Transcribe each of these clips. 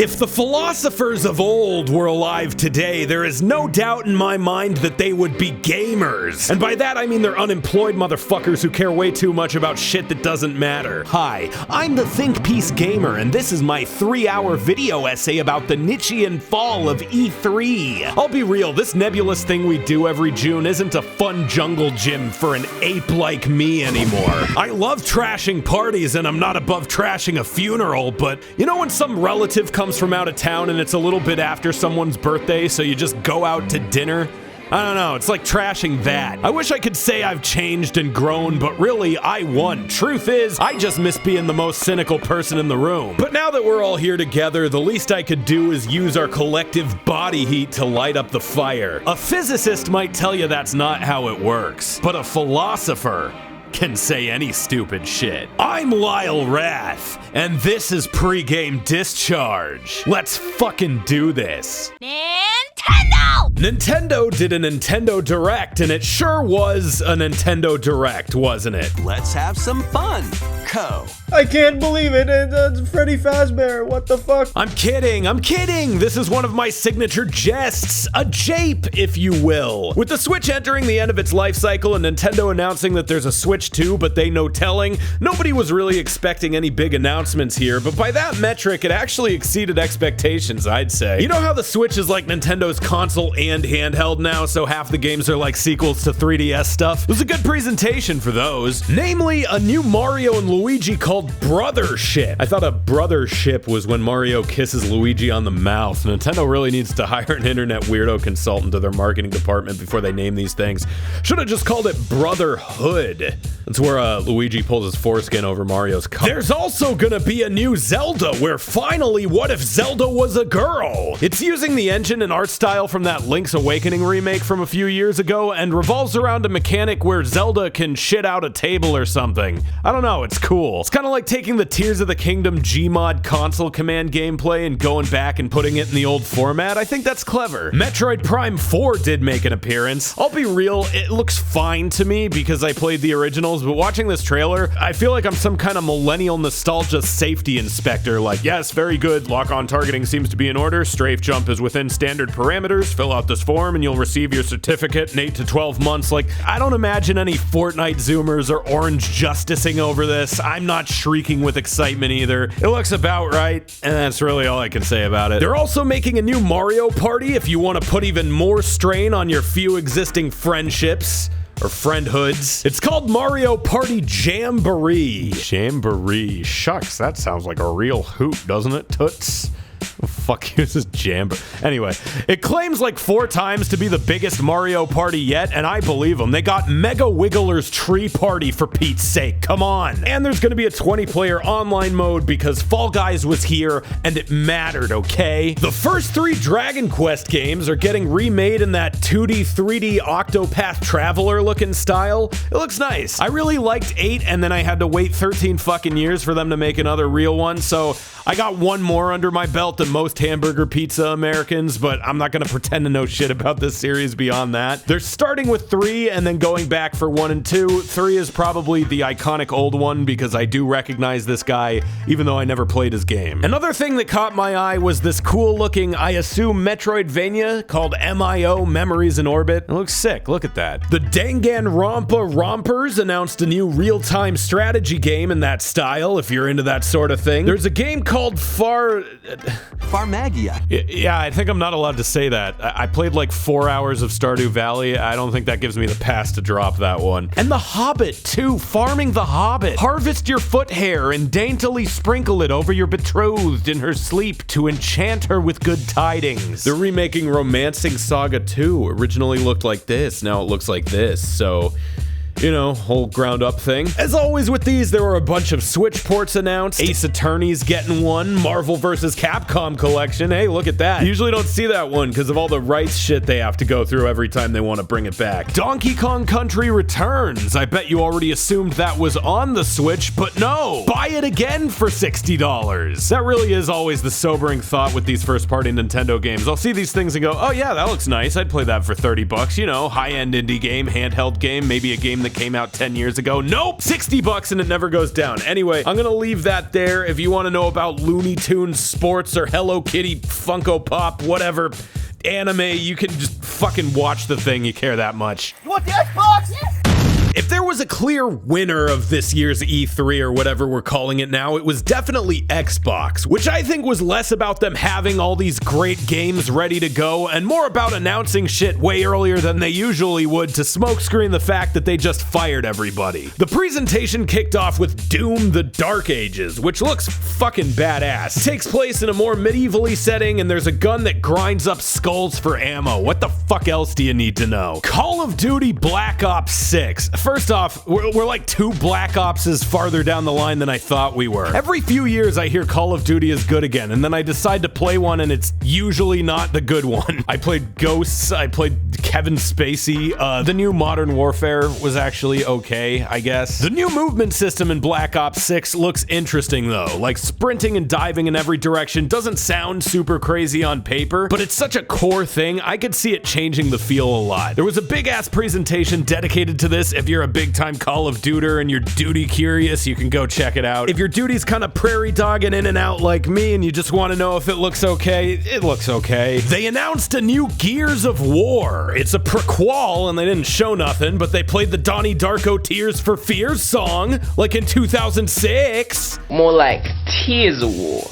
If the philosophers of old were alive today, there is no doubt in my mind that they would be gamers. And by that I mean they're unemployed motherfuckers who care way too much about shit that doesn't matter. Hi, I'm the Think Piece Gamer, and this is my 3-hour video essay about the Nietzschean fall of E3. I'll be real, this nebulous thing we do every June isn't a fun jungle gym for an ape like me anymore. I love trashing parties, and I'm not above trashing a funeral, but you know when some relative comes from out of town and it's a little bit after someone's birthday, so you just go out to dinner? I don't know, it's like trashing that. I wish I could say I've changed and grown, but really, I won. Truth is, I just miss being the most cynical person in the room. But now that we're all here together, the least I could do is use our collective body heat to light up the fire. A physicist might tell you that's not how it works, but a philosopher can say any stupid shit. I'm Lyle Rath, and this is Pregame Discharge. Let's fucking do this. Nintendo did a Nintendo Direct, and it sure was a Nintendo Direct, wasn't it? Let's have some fun, Co. I can't believe it. It's Freddy Fazbear. What the fuck? I'm kidding. This is one of my signature jests. A jape, if you will. With the Switch entering the end of its life cycle and Nintendo announcing that there's a Switch 2, but they no telling, nobody was really expecting any big announcements here, but by that metric, it actually exceeded expectations, I'd say. You know how the Switch is like Nintendo's console and handheld now, so half the games are like sequels to 3DS stuff? It was a good presentation for those. Namely, a new Mario and Luigi called Brothership. I thought a brothership was when Mario kisses Luigi on the mouth. Nintendo really needs to hire an internet weirdo consultant to their marketing department before they name these things. Should have just called it Brotherhood. That's where Luigi pulls his foreskin over Mario's cup. There's also gonna be a new Zelda where finally, what if Zelda was a girl? It's using the engine and art style from that Link's Awakening remake from a few years ago and revolves around a mechanic where Zelda can shit out a table or something. I don't know, it's cool. It's kind of like taking the Tears of the Kingdom Gmod console command gameplay and going back and putting it in the old format. I think that's clever. Metroid Prime 4 did make an appearance. I'll be real, it looks fine to me because I played the originals, but watching this trailer, I feel like I'm some kind of millennial nostalgia safety inspector. Like, yes, very good, lock-on targeting seems to be in order, strafe jump is within standard parameters, fill out this form and you'll receive your certificate in 8 to 12 months. Like, I don't imagine any Fortnite zoomers or orange justicing over this. I'm not shrieking with excitement either. It looks about right, and that's really all I can say about it. They're also making a new Mario Party if you want to put even more strain on your few existing friendships. Or friendhoods. It's called Mario Party Jamboree. Jamboree. Shucks, that sounds like a real hoot, doesn't it, Toots? Oh, fuck uses Jamboree. Anyway, it claims like 4 times to be the biggest Mario Party yet, and I believe them. They got Mega Wiggler's Tree Party for Pete's sake. Come on. And there's gonna be a 20-player online mode because Fall Guys was here and it mattered, okay? The first 3 Dragon Quest games are getting remade in that 2D, 3D Octopath Traveler looking style. It looks nice. I really liked 8 and then I had to wait 13 fucking years for them to make another real one, so I got one more under my belt than most hamburger pizza Americans, but I'm not gonna pretend to know shit about this series beyond that. They're starting with 3 and then going back for 1 and 2. 3 is probably the iconic old one because I do recognize this guy, even though I never played his game. Another thing that caught my eye was this cool looking, I assume, Metroidvania called MIO Memories in Orbit. It looks sick, look at that. The Danganrompa Rompers announced a new real-time strategy game in that style, if you're into that sort of thing. There's a game called Farmagia. Yeah, I think I'm not allowed to say that. I played like 4 hours of Stardew Valley. I don't think that gives me the pass to drop that one. And The Hobbit, too. Farming the Hobbit. Harvest your foot hair and daintily sprinkle it over your betrothed in her sleep to enchant her with good tidings. They're remaking Romancing Saga 2. Originally looked like this. Now it looks like this. So, you know, whole ground up thing. As always with these, there were a bunch of Switch ports announced. Ace Attorney's getting one. Marvel vs. Capcom collection. Hey, look at that. Usually don't see that one because of all the rights shit they have to go through every time they want to bring it back. Donkey Kong Country Returns. I bet you already assumed that was on the Switch, but no. Buy it again for $60. That really is always the sobering thought with these first-party Nintendo games. I'll see these things and go, oh yeah, that looks nice. I'd play that for $30. You know, high-end indie game, handheld game, maybe a game that that came out 10 years ago. Nope, 60 bucks and it never goes down. Anyway, I'm gonna leave that there. If you want to know about Looney Tunes sports or Hello Kitty Funko Pop, whatever, anime, you can just fucking watch the thing. You care that much. You want the Xbox? If there was a clear winner of this year's E3 or whatever we're calling it now, it was definitely Xbox, which I think was less about them having all these great games ready to go and more about announcing shit way earlier than they usually would to smokescreen the fact that they just fired everybody. The presentation kicked off with Doom: The Dark Ages, which looks fucking badass. It takes place in a more medievally setting and there's a gun that grinds up skulls for ammo. What the fuck else do you need to know? Call of Duty Black Ops 6. First off, we're like 2 Black Opses farther down the line than I thought we were. Every few years I hear Call of Duty is good again, and then I decide to play one and it's usually not the good one. I played Ghosts, I played Kevin Spacey. The new Modern Warfare was actually okay, I guess. The new movement system in Black Ops 6 looks interesting though. Like sprinting and diving in every direction doesn't sound super crazy on paper, but it's such a core thing, I could see it changing the feel a lot. There was a big ass presentation dedicated to this. If you're a big time Call of Duty and you're duty curious, you can go check it out. If your duty's kind of prairie dogging in and out like me and you just want to know if it looks okay, it looks okay. They announced a new Gears of War. It's a prequel and they didn't show nothing, but they played the Donnie Darko Tears for Fears song like in 2006. More like Tears of War.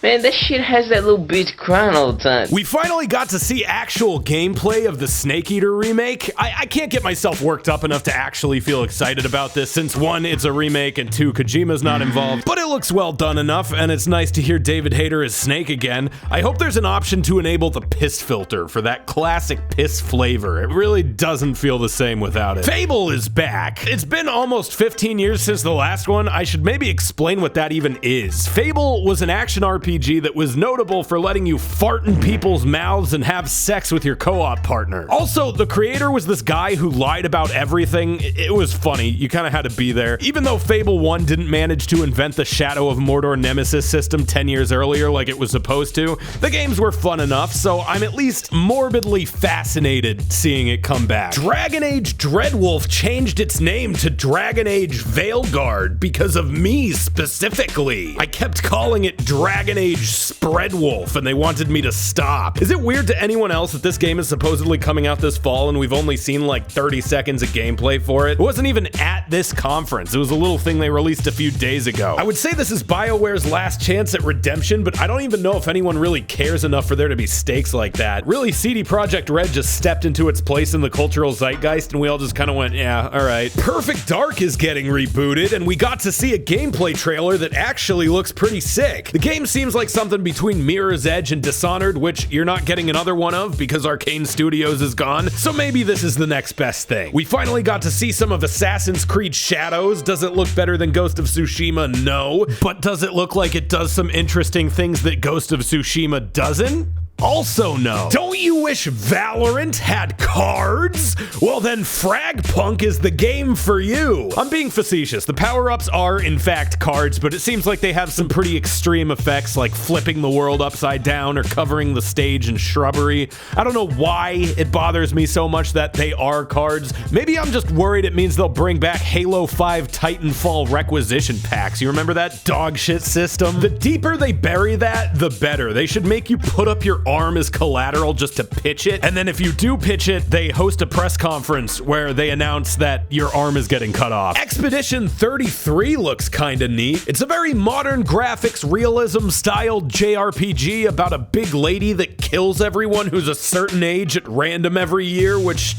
Man, that shit has that little bitch crying all the time. We finally got to see actual gameplay of the Snake Eater remake. I can't get myself worked up enough to actually feel excited about this since 1, it's a remake, and 2, Kojima's not involved. But it looks well done enough, and it's nice to hear David Hayter as Snake again. I hope there's an option to enable the piss filter for that classic piss flavor. It really doesn't feel the same without it. Fable is back. It's been almost 15 years since the last one. I should maybe explain what that even is. Fable was an action RPG that was notable for letting you fart in people's mouths and have sex with your co-op partner. Also, the creator was this guy who lied about everything. It was funny. You kind of had to be there. Even though Fable 1 didn't manage to invent the Shadow of Mordor Nemesis system 10 years earlier like it was supposed to, the games were fun enough, so I'm at least morbidly fascinated seeing it come back. Dragon Age Dreadwolf changed its name to Dragon Age Veilguard because of me specifically. I kept calling it Dragon Age Spreadwolf and they wanted me to stop. Is it weird to anyone else that this game is supposedly coming out this fall and we've only seen like 30 seconds of gameplay for it? It wasn't even at this conference. It was a little thing they released a few days ago. I would say this is BioWare's last chance at redemption, but I don't even know if anyone really cares enough for there to be stakes like that. Really, CD Projekt Red just stepped into its place in the cultural zeitgeist and we all just kind of went, yeah, all right. Perfect Dark is getting rebooted and we got to see a gameplay trailer that actually looks pretty sick. The game seems like something between Mirror's Edge and Dishonored, which you're not getting another one of because Arcane Studios is gone, so maybe this is the next best thing. We finally got to see some of Assassin's Creed Shadows. Does it look better than Ghost of Tsushima? No. But does it look like it does some interesting things that Ghost of Tsushima doesn't? Also no. Don't you wish Valorant had cards? Well then Fragpunk is the game for you. I'm being facetious. The power-ups are in fact cards, but it seems like they have some pretty extreme effects like flipping the world upside down or covering the stage in shrubbery. I don't know why it bothers me so much that they are cards. Maybe I'm just worried it means they'll bring back Halo 5 Titanfall requisition packs. You remember that dog shit system? The deeper they bury that, the better. They should make you put up your arm as collateral just to pitch it, and then if you do pitch it, they host a press conference where they announce that your arm is getting cut off. Expedition 33 looks kinda neat. It's a very modern graphics, realism styled JRPG about a big lady that kills everyone who's a certain age at random every year, which,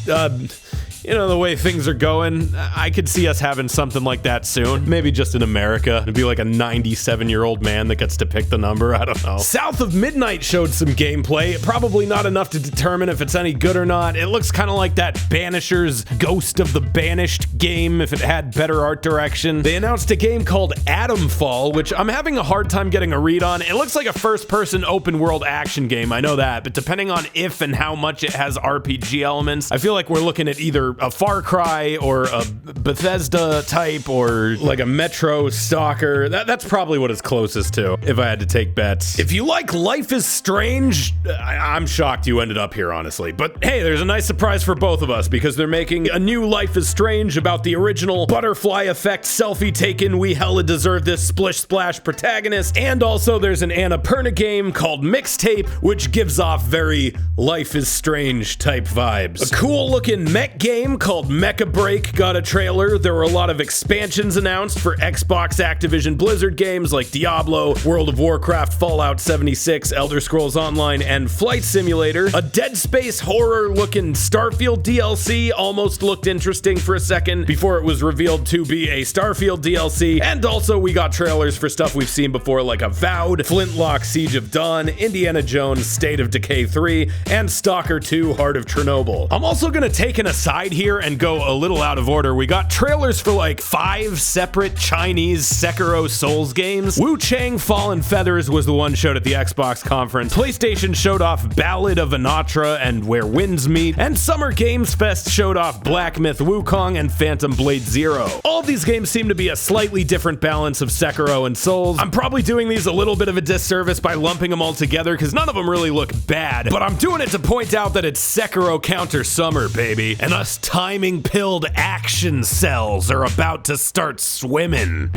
you know, the way things are going, I could see us having something like that soon. Maybe just in America. It'd be like a 97-year-old man that gets to pick the number. I don't know. South of Midnight showed some gameplay. Probably not enough to determine if it's any good or not. It looks kind of like that Banisher's Ghost of the Banished game if it had better art direction. They announced a game called Atomfall, which I'm having a hard time getting a read on. It looks like a first-person open-world action game, I know that, but depending on if and how much it has RPG elements, I feel like we're looking at either either a Far Cry or a Bethesda type or like a Metro Stalker. That's probably what it's closest to, if I had to take bets. If you like Life is Strange, I'm shocked you ended up here, honestly. But hey, there's a nice surprise for both of us because they're making a new Life is Strange about the original butterfly effect selfie taken we hella deserve this splish splash protagonist, and also there's an Annapurna game called Mixtape, which gives off very Life is Strange type vibes. A cool looking mech game called Mecha Break got a trailer. There were a lot of expansions announced for Xbox Activision Blizzard games like Diablo, World of Warcraft, Fallout 76, Elder Scrolls Online, and Flight Simulator. A Dead Space horror looking Starfield DLC almost looked interesting for a second before it was revealed to be a Starfield DLC. And also we got trailers for stuff we've seen before like Avowed, Flintlock Siege of Dawn, Indiana Jones State of Decay 3, and Stalker 2 Heart of Chernobyl. I'm also gonna take an aside here and go a little out of order. We got trailers for like 5 separate Chinese Sekiro Souls games. Wu Chang Fallen Feathers was the one showed at the Xbox conference. PlayStation showed off Ballad of Anatra and Where Winds Meet, and Summer Games Fest showed off Black Myth Wukong and Phantom Blade Zero. All of these games seem to be a slightly different balance of Sekiro and Souls. I'm probably doing these a little bit of a disservice by lumping them all together because none of them really look bad, but I'm doing it to point out that it's Sekiro counter Summer, baby, and us timing pilled action cells are about to start swimming.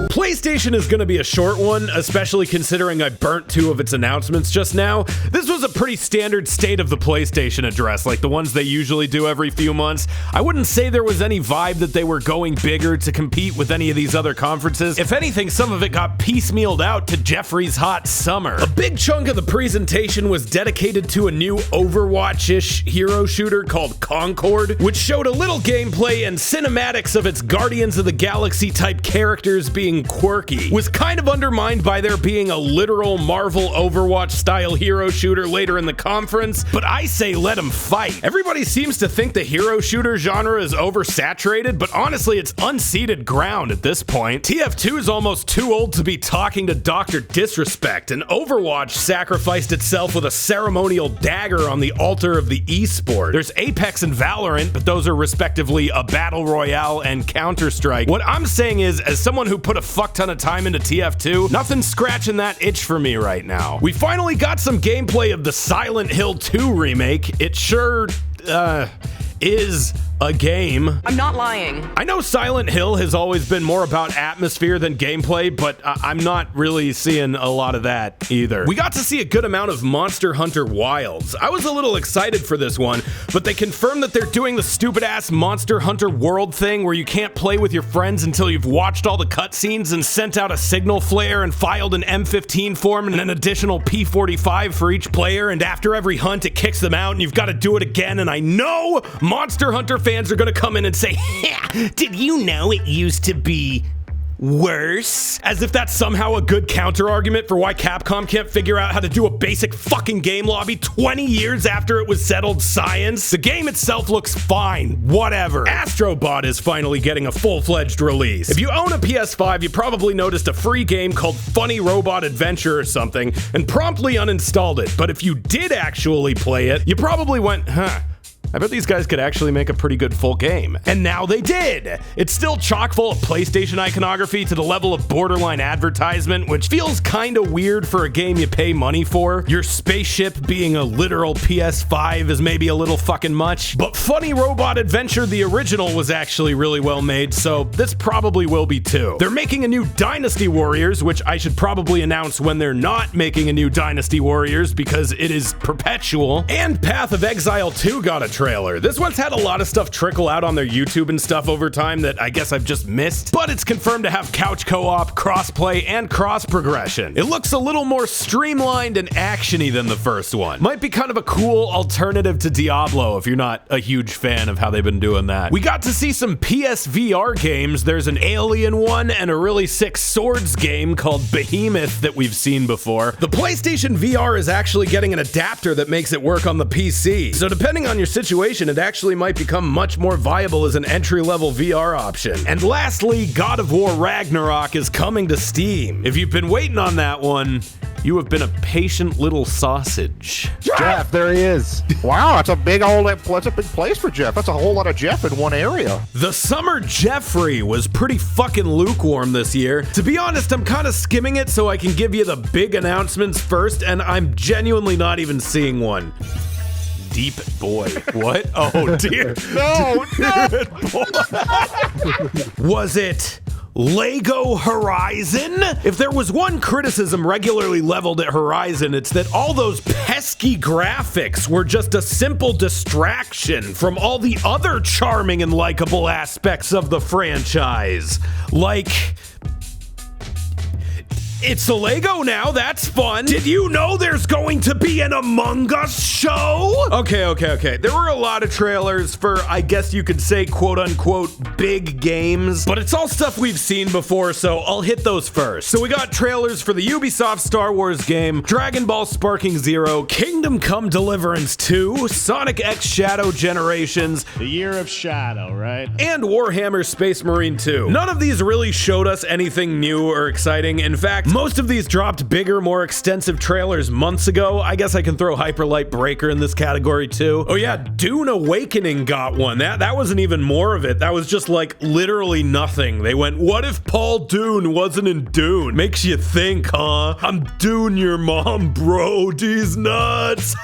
PlayStation is going to be a short one, especially considering I burnt 2 of its announcements just now. This was a pretty standard state of the PlayStation address, like the ones they usually do every few months. I wouldn't say there was any vibe that they were going bigger to compete with any of these other conferences. If anything, some of it got piecemealed out to Jeffrey's Hot Summer. A big chunk of the presentation was dedicated to a new Overwatch-ish hero shooter called Concord, which showed a little gameplay and cinematics of its Guardians of the Galaxy type characters being quirky. Was kind of undermined by there being a literal Marvel Overwatch style hero shooter later in the conference, but I say let them fight. Everybody seems to think the hero shooter genre is oversaturated, but honestly it's unceded ground at this point. TF2 is almost too old to be talking to Dr. Disrespect, and Overwatch sacrificed itself with a ceremonial dagger on the altar of the esport. There's Apex and Valorant, but those are respectively a Battle Royale and Counter-Strike. What I'm saying is, as someone who put a fuck ton of time into TF2, nothing's scratching that itch for me right now. We finally got some gameplay of the Silent Hill 2 remake. It sure, is a game. I'm not lying. I know Silent Hill has always been more about atmosphere than gameplay, but I'm not really seeing a lot of that either. We got to see a good amount of Monster Hunter Wilds. I was a little excited for this one, but they confirmed that they're doing the stupid ass Monster Hunter World thing where you can't play with your friends until you've watched all the cutscenes and sent out a signal flare and filed an M15 form and an additional P45 for each player, and after every hunt it kicks them out and you've got to do it again. And I know Monster Hunter fans are gonna come in and say, did you know it used to be worse? As if that's somehow a good counter argument for why Capcom can't figure out how to do a basic fucking game lobby 20 years after it was settled science. The game itself looks fine, whatever. Astro Bot is finally getting a full-fledged release. If you own a PS5, you probably noticed a free game called Funny Robot Adventure or something and promptly uninstalled it. But if you did actually play it, you probably went, I bet these guys could actually make a pretty good full game. And now they did! It's still chock full of PlayStation iconography to the level of borderline advertisement, which feels kinda weird for a game you pay money for. Your spaceship being a literal PS5 is maybe a little fucking much. But Funny Robot Adventure, the original, was actually really well made, so this probably will be too. They're making a new Dynasty Warriors, which I should probably announce when they're not making a new Dynasty Warriors because it is perpetual. And Path of Exile 2 got a trailer. This one's had a lot of stuff trickle out on their YouTube and stuff over time that I guess I've just missed, but it's confirmed to have couch co-op, cross-play, and cross-progression. It looks a little more streamlined and actiony than the first one. Might be kind of a cool alternative to Diablo if you're not a huge fan of how they've been doing that. We got to see some PSVR games. There's an Alien one and a really sick Swords game called Behemoth that we've seen before. The PlayStation VR is actually getting an adapter that makes it work on the PC, so depending on your situation, situation, it actually might become much more viable as an entry-level VR option. And lastly, God of War Ragnarok is coming to Steam. If you've been waiting on that one, you have been a patient little sausage. Geoff, there he is. Wow, that's a big place for Geoff. That's a whole lot of Geoff in one area. The summer Jeffrey was pretty fucking lukewarm this year. To be honest, I'm kind of skimming it so I can give you the big announcements first, and I'm genuinely not even seeing one. Deep boy. What? Oh dear. No, Was it Lego Horizon? If there was one criticism regularly leveled at Horizon, it's that all those pesky graphics were just a simple distraction from all the other charming and likable aspects of the franchise. Like, it's a Lego now, that's fun. Did you know there's going to be an Among Us show? Okay. There were a lot of trailers for, I guess you could say, quote-unquote, big games, but it's all stuff we've seen before, so I'll hit those first. So we got trailers for the Ubisoft Star Wars game, Dragon Ball Sparking Zero, Kingdom Come Deliverance 2, Sonic X Shadow Generations, The Year of Shadow, right? and Warhammer Space Marine 2. None of these really showed us anything new or exciting. In fact, most of these dropped bigger, more extensive trailers months ago. I guess I can throw Hyper Light Breaker in this category too. Oh yeah, Dune Awakening got one. That wasn't even more of it. That was just like literally nothing. They went, what if Paul Dune wasn't in Dune? Makes you think, huh? I'm Dune your mom, bro. These nuts.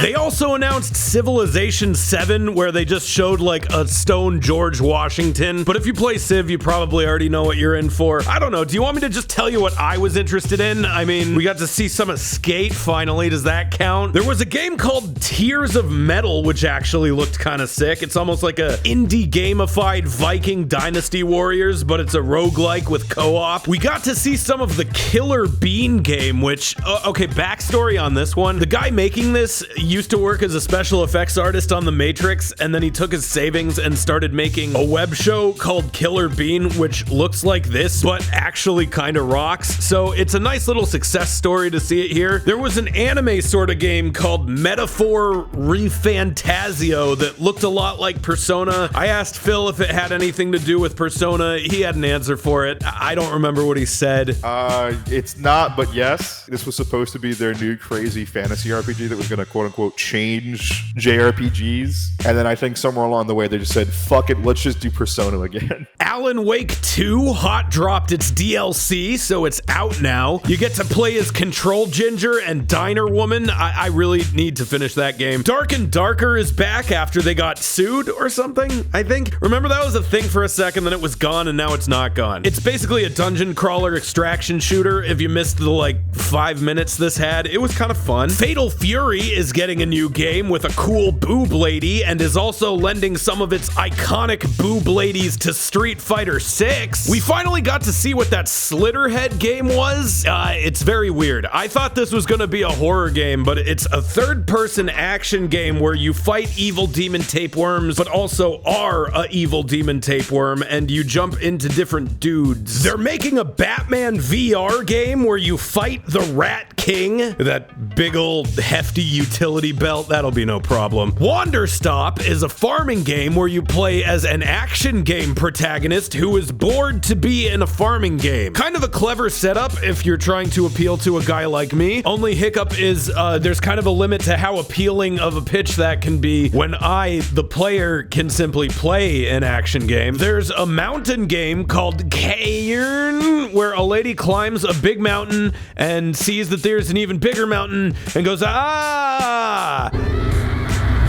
They also announced Civilization 7, where they just showed like a stone George Washington. But if you play Civ, you probably already know what you're in for. I don't know. Do you want me to just tell you what I was interested in? I mean, we got to see some of Skate finally. Does that count? There was a game called Tears of Metal, which actually looked kind of sick. It's almost like a indie gamified Viking Dynasty Warriors, but it's a roguelike with co-op. We got to see some of the Killer Bean game, which, okay, backstory on this one. The guy making this used to work as a special effects artist on The Matrix, and then he took his savings and started making a web show called Killer Bean, which looks like this, but actually kind of rocks. So it's a nice little success story to see it here. There was an anime sort of game called Metaphor Refantasio that looked a lot like Persona. I asked Phil if it had anything to do with Persona. He had an answer for it. I don't remember what he said. It's not, but yes. This was supposed to be their new crazy fantasy RPG that was going to quote-unquote change JRPGs. And then I think somewhere along the way they just said, fuck it, let's just do Persona again. Alan Wake 2 hot dropped its DLC, so it's out now. You get to play as Control Ginger and Diner Woman. I really need to finish that game. Dark and Darker is back after they got sued or something, I think. Remember, that was a thing for a second, then it was gone, and now it's not gone. It's basically a dungeon crawler extraction shooter. If you missed the, 5 minutes this had, it was kind of fun. Fatal Fury is getting a new game with a cool boob lady and is also lending some of its iconic boob ladies to Street Fighter 6. We finally got to see what that Slitterhead game was. It's very weird. I thought this was gonna be a horror game, but it's a third-person action game where you fight evil demon tapeworms, but also are a evil demon tapeworm, and you jump into different dudes. They're making a Batman VR game where you fight the Rat King, that big old hefty utility belt. That'll be no problem. Wanderstop is a farming game where you play as an action game protagonist who is bored to be in a farming game. Kind of a clever setup if you're trying to appeal to a guy like me. Only hiccup is there's kind of a limit to how appealing of a pitch that can be when I, the player, can simply play an action game. There's a mountain game called Cairn, where a lady climbs a big mountain and sees that there's an even bigger mountain and goes, ah!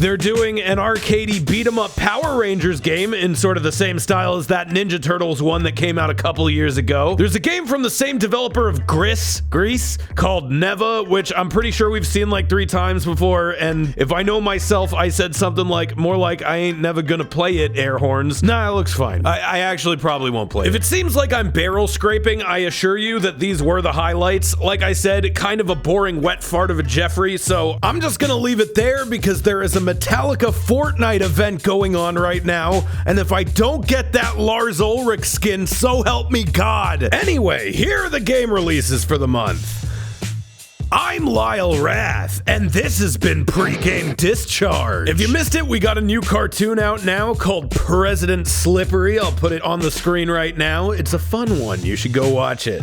They're doing an arcadey beat-em-up Power Rangers game in sort of the same style as that Ninja Turtles one that came out a couple years ago. There's a game from the same developer of Grease called Neva, which I'm pretty sure we've seen like 3 times before, and if I know myself, I said something more like, I ain't never gonna play it, air horns. Nah, it looks fine. I actually probably won't play it. If it seems like I'm barrel scraping, I assure you that these were the highlights. Like I said, kind of a boring wet fart of a Jeffrey, so I'm just gonna leave it there because there is a Metallica Fortnite event going on right now, and if I don't get that Lars Ulrich skin, so help me God. Anyway, here are the game releases for the month. I'm Lyle Rath, and this has been Pregame Discharge. If you missed it, we got a new cartoon out now called President Slippery. I'll put it on the screen right now. It's a fun one. You should go watch it.